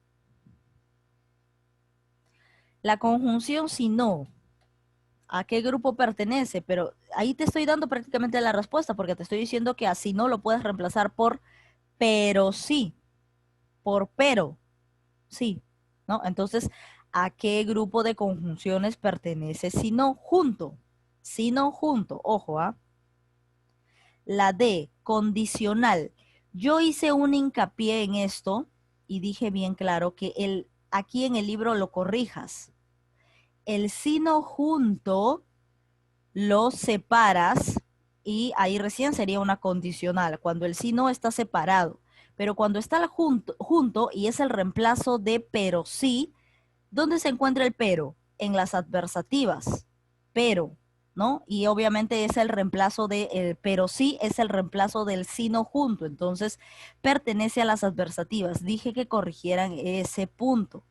La conjunción si no, ¿a qué grupo pertenece? Pero ahí te estoy dando prácticamente la respuesta porque te estoy diciendo que así no lo puedes reemplazar por pero sí, por pero, sí, ¿no? Entonces, ¿A qué grupo de conjunciones pertenece sino junto? Sino junto, ojo, ¿ah? La D, condicional. Yo hice un hincapié en esto y dije bien claro que aquí en el libro lo corrijas. El sino junto lo separas y ahí recién sería una condicional, cuando el sí no está separado. Pero cuando está junto y es el reemplazo de pero sí, ¿dónde se encuentra el pero? En las adversativas. Pero, ¿no? Y obviamente es el reemplazo de el pero sí es el reemplazo del sí no junto. Entonces, pertenece a las adversativas. Dije que corrigieran ese punto.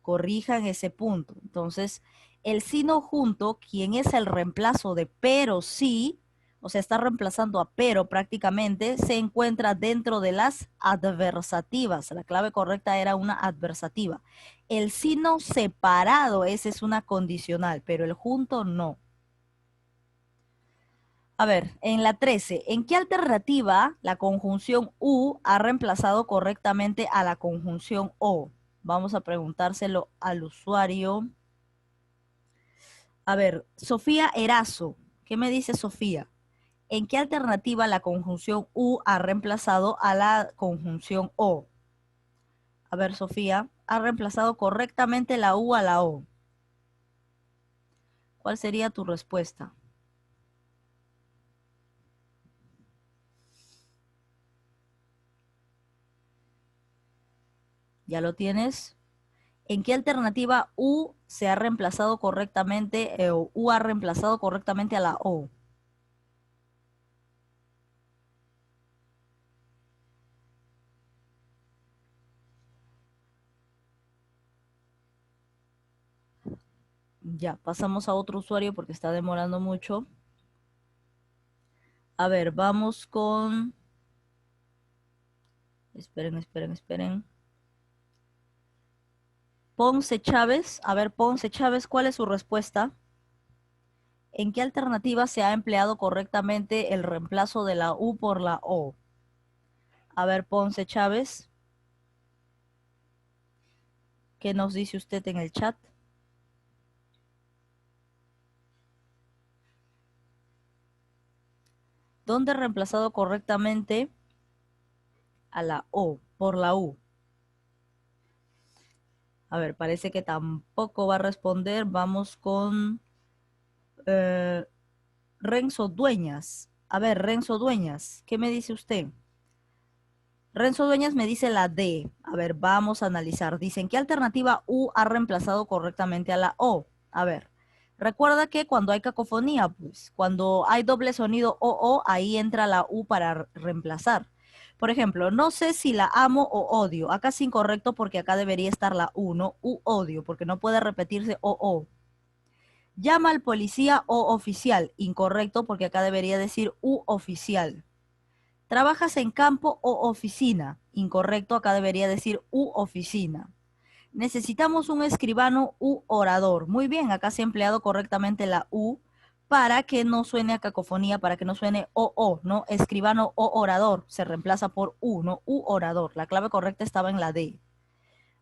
Corrijan ese punto. Entonces, el sí no junto, quien es el reemplazo de pero sí, o sea, está reemplazando a pero prácticamente, se encuentra dentro de las adversativas. La clave correcta era una adversativa. El sino separado, ese es una condicional, pero el junto no. A ver, en la 13, ¿en qué alternativa la conjunción U ha reemplazado correctamente a la conjunción O? Vamos a preguntárselo al usuario. A ver, Sofía Erazo, ¿qué me dice Sofía? ¿En qué alternativa la conjunción U ha reemplazado a la conjunción O? A ver, Sofía, ha reemplazado correctamente la U a la O. ¿Cuál sería tu respuesta? ¿Ya lo tienes? ¿En qué alternativa U se ha reemplazado correctamente o U ha reemplazado correctamente a la O? Ya, pasamos a otro usuario porque está demorando mucho. A ver, vamos con... Esperen. Ponce Chávez. A ver, Ponce Chávez, ¿cuál es su respuesta? ¿En qué alternativa se ha empleado correctamente el reemplazo de la U por la O? A ver, Ponce Chávez, ¿qué nos dice usted en el chat? ¿Dónde ha reemplazado correctamente a la O por la U? A ver, parece que tampoco va a responder. Vamos con Renzo Dueñas. A ver, Renzo Dueñas, ¿qué me dice usted? Renzo Dueñas me dice la D. A ver, vamos a analizar. Dicen, ¿qué alternativa U ha reemplazado correctamente a la O? A ver, recuerda que cuando hay cacofonía, pues, cuando hay doble sonido O, ahí entra la U para reemplazar. Por ejemplo, no sé si la amo o odio. Acá es incorrecto porque acá debería estar la U, ¿no? U odio, porque no puede repetirse O. Llama al policía o oficial. Incorrecto porque acá debería decir U oficial. ¿Trabajas en campo o oficina? Incorrecto, acá debería decir U oficina. Necesitamos un escribano u orador. Muy bien, acá se ha empleado correctamente la U para que no suene a cacofonía, para que no suene O, ¿no? Escribano o orador se reemplaza por U, ¿no? U orador. La clave correcta estaba en la D.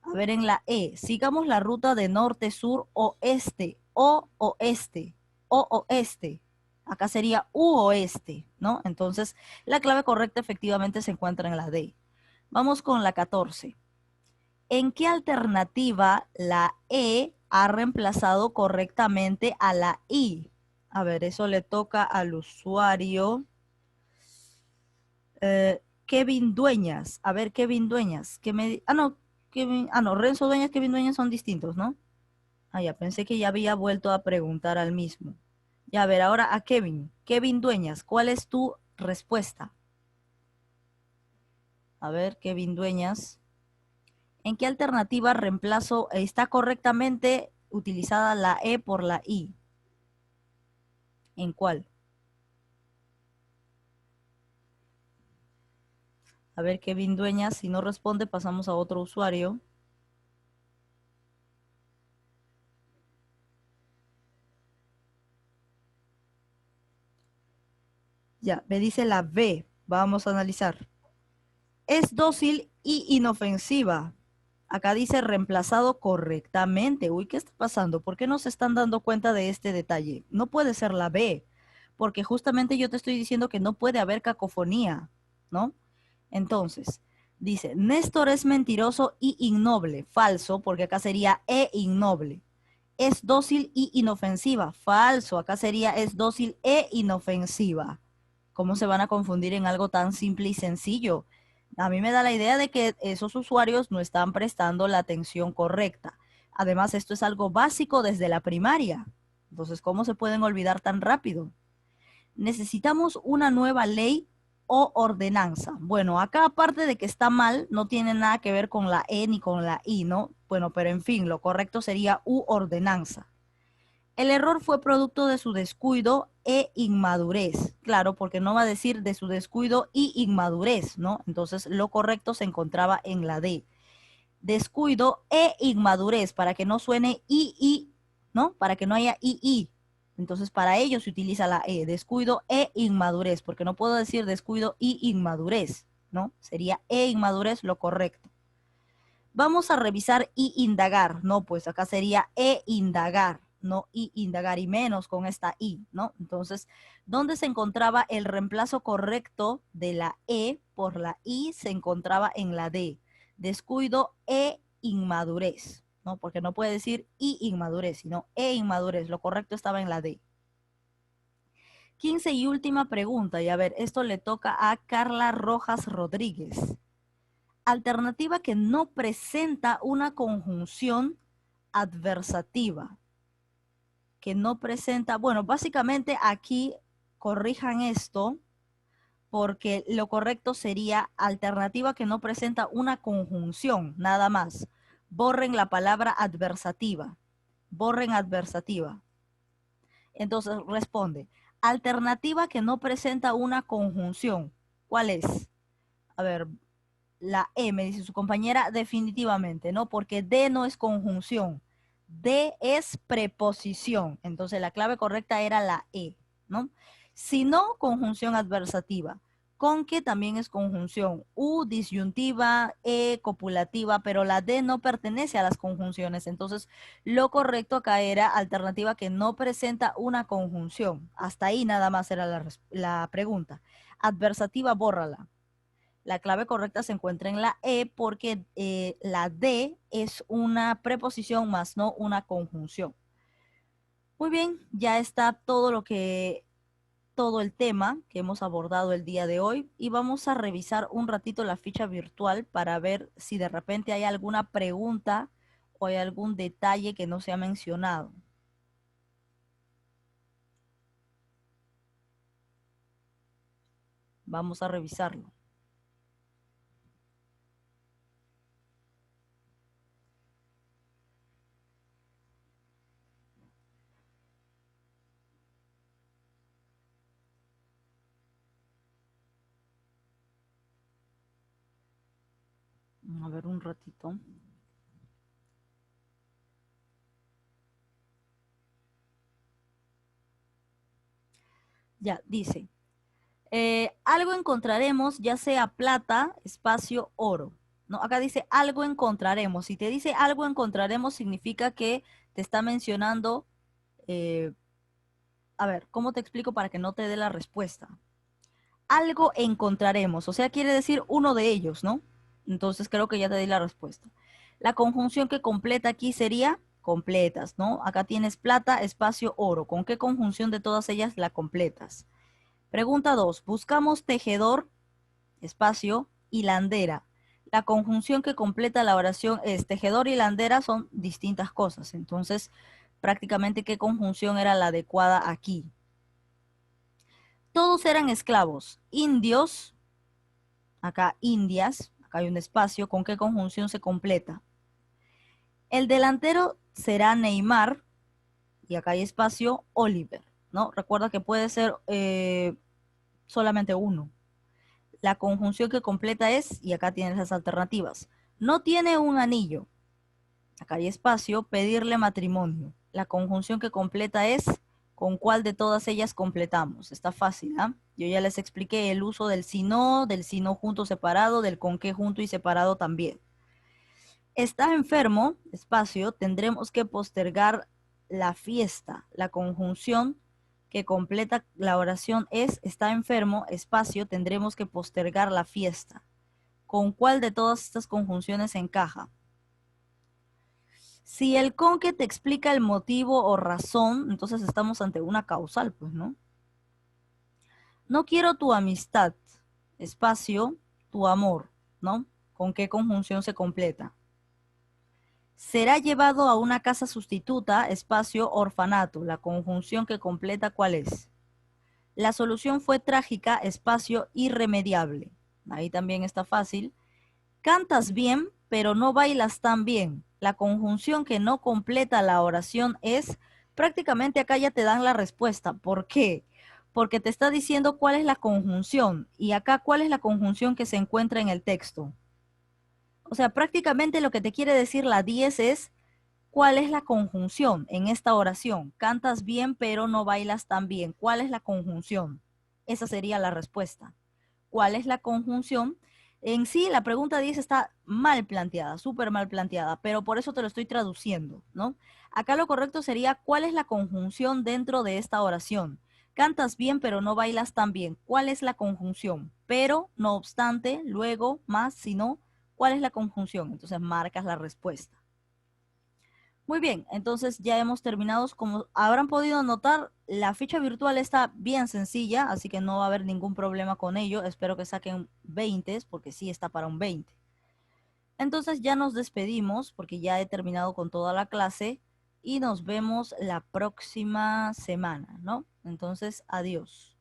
A ver, en la E, sigamos la ruta de norte, sur, oeste, o oeste, o oeste. Acá sería u oeste, ¿no? Entonces, la clave correcta efectivamente se encuentra en la D. Vamos con la 14. ¿En qué alternativa la E ha reemplazado correctamente a la I? A ver, eso le toca al usuario. Kevin Dueñas. A ver, Kevin Dueñas. No, Renzo Dueñas, Kevin Dueñas son distintos, ¿no? Ah, ya, pensé que ya había vuelto a preguntar al mismo. Ya, a ver, ahora a Kevin. Kevin Dueñas, ¿cuál es tu respuesta? A ver, Kevin Dueñas. ¿En qué alternativa reemplazo está correctamente utilizada la E por la I? ¿En cuál? A ver, Kevin Dueñas, si no responde, pasamos a otro usuario. Ya, me dice la B. Vamos a analizar. Es dócil y inofensiva. Acá dice reemplazado correctamente. Uy, ¿qué está pasando? ¿Por qué no se están dando cuenta de este detalle? No puede ser la B, porque justamente yo te estoy diciendo que no puede haber cacofonía, ¿no? Entonces, dice, Néstor es mentiroso y innoble. Falso, porque acá sería innoble. Es dócil y inofensiva. Falso, acá sería es dócil e inofensiva. ¿Cómo se van a confundir en algo tan simple y sencillo? A mí me da la idea de que esos usuarios no están prestando la atención correcta. Además, esto es algo básico desde la primaria. Entonces, ¿cómo se pueden olvidar tan rápido? Necesitamos una nueva ley o ordenanza. Bueno, acá aparte de que está mal, no tiene nada que ver con la E ni con la I, ¿no? Bueno, pero en fin, lo correcto sería u ordenanza. El error fue producto de su descuido e inmadurez. Claro, porque no va a decir de su descuido y inmadurez, ¿no? Entonces lo correcto se encontraba en la D. Descuido e inmadurez, para que no suene i, ¿no? Para que no haya i. Entonces para ello se utiliza la E, descuido e inmadurez, porque no puedo decir descuido y inmadurez, ¿no? Sería e inmadurez lo correcto. Vamos a revisar y indagar, no, pues acá sería e indagar, no y indagar y menos con esta i, ¿no? Entonces, ¿dónde se encontraba el reemplazo correcto de la e por la i? Se encontraba en la d, descuido e inmadurez, ¿no? Porque no puede decir y inmadurez, sino e inmadurez, lo correcto estaba en la d. 15 y última pregunta, y a ver, esto le toca a Carla Rojas Rodríguez. Alternativa que no presenta una conjunción adversativa. Que no presenta, bueno, básicamente aquí corrijan esto porque lo correcto sería alternativa que no presenta una conjunción, nada más. Borren la palabra adversativa. Borren adversativa. Entonces responde, alternativa que no presenta una conjunción. ¿Cuál es? A ver, la E, me dice su compañera, definitivamente, ¿no? Porque de no es conjunción, de es preposición. Entonces la clave correcta era la E, ¿no? Si no, conjunción adversativa. Con que también es conjunción. U, disyuntiva, E, copulativa, pero la D no pertenece a las conjunciones. Entonces, lo correcto acá era alternativa que no presenta una conjunción. Hasta ahí nada más era la pregunta. Adversativa, bórrala. La clave correcta se encuentra en la E porque la D es una preposición más no una conjunción. Muy bien, ya está todo el tema que hemos abordado el día de hoy y vamos a revisar un ratito la ficha virtual para ver si de repente hay alguna pregunta o hay algún detalle que no se ha mencionado. Vamos a revisarlo. A ver un ratito. Ya, dice, algo encontraremos, ya sea plata, espacio, oro. ¿No? Acá dice algo encontraremos. Si te dice algo encontraremos, significa que te está mencionando, a ver, ¿cómo te explico para que no te dé la respuesta? Algo encontraremos, o sea, quiere decir uno de ellos, ¿no? Entonces creo que ya te di la respuesta. La conjunción que completa aquí sería completas, ¿no? Acá tienes plata, espacio, oro. ¿Con qué conjunción de todas ellas la completas? Pregunta 2. Buscamos tejedor, espacio, hilandera. La conjunción que completa la oración es tejedor y hilandera son distintas cosas. Entonces, prácticamente, ¿qué conjunción era la adecuada aquí? Todos eran esclavos. Indios, acá indias, acá hay un espacio. ¿Con qué conjunción se completa? El delantero será Neymar, y acá hay espacio, Oliver, ¿no? Recuerda que puede ser solamente uno. La conjunción que completa es, y acá tienes las alternativas, no tiene un anillo, acá hay espacio, pedirle matrimonio. La conjunción que completa es, ¿con cuál de todas ellas completamos? Está fácil, ¿ah? Yo ya les expliqué el uso del si no junto separado, del con qué junto y separado también. Está enfermo, espacio, tendremos que postergar la fiesta. La conjunción que completa la oración es está enfermo, espacio, tendremos que postergar la fiesta. ¿Con cuál de todas estas conjunciones encaja? Si el con que te explica el motivo o razón, entonces estamos ante una causal, pues, ¿no? No quiero tu amistad, espacio, tu amor, ¿no? ¿Con qué conjunción se completa? Será llevado a una casa sustituta, espacio, orfanato. La conjunción que completa, ¿cuál es? La solución fue trágica, espacio, irremediable. Ahí también está fácil. Cantas bien, pero no bailas tan bien. La conjunción que no completa la oración es, prácticamente acá ya te dan la respuesta. ¿Por qué? Porque te está diciendo cuál es la conjunción y acá cuál es la conjunción que se encuentra en el texto. O sea, prácticamente lo que te quiere decir la 10 es cuál es la conjunción en esta oración. Cantas bien, pero no bailas tan bien. ¿Cuál es la conjunción? Esa sería la respuesta. ¿Cuál es la conjunción? En sí, la pregunta 10 está mal planteada, súper mal planteada, pero por eso te lo estoy traduciendo, ¿no? Acá lo correcto sería, ¿cuál es la conjunción dentro de esta oración? Cantas bien, pero no bailas tan bien. ¿Cuál es la conjunción? Pero, no obstante, luego, más, si no, ¿cuál es la conjunción? Entonces marcas la respuesta. Muy bien, entonces ya hemos terminado. Como habrán podido notar, la ficha virtual está bien sencilla, así que no va a haber ningún problema con ello. Espero que saquen 20, porque sí está para un 20. Entonces ya nos despedimos, porque ya he terminado con toda la clase y nos vemos la próxima semana, ¿no? Entonces, adiós.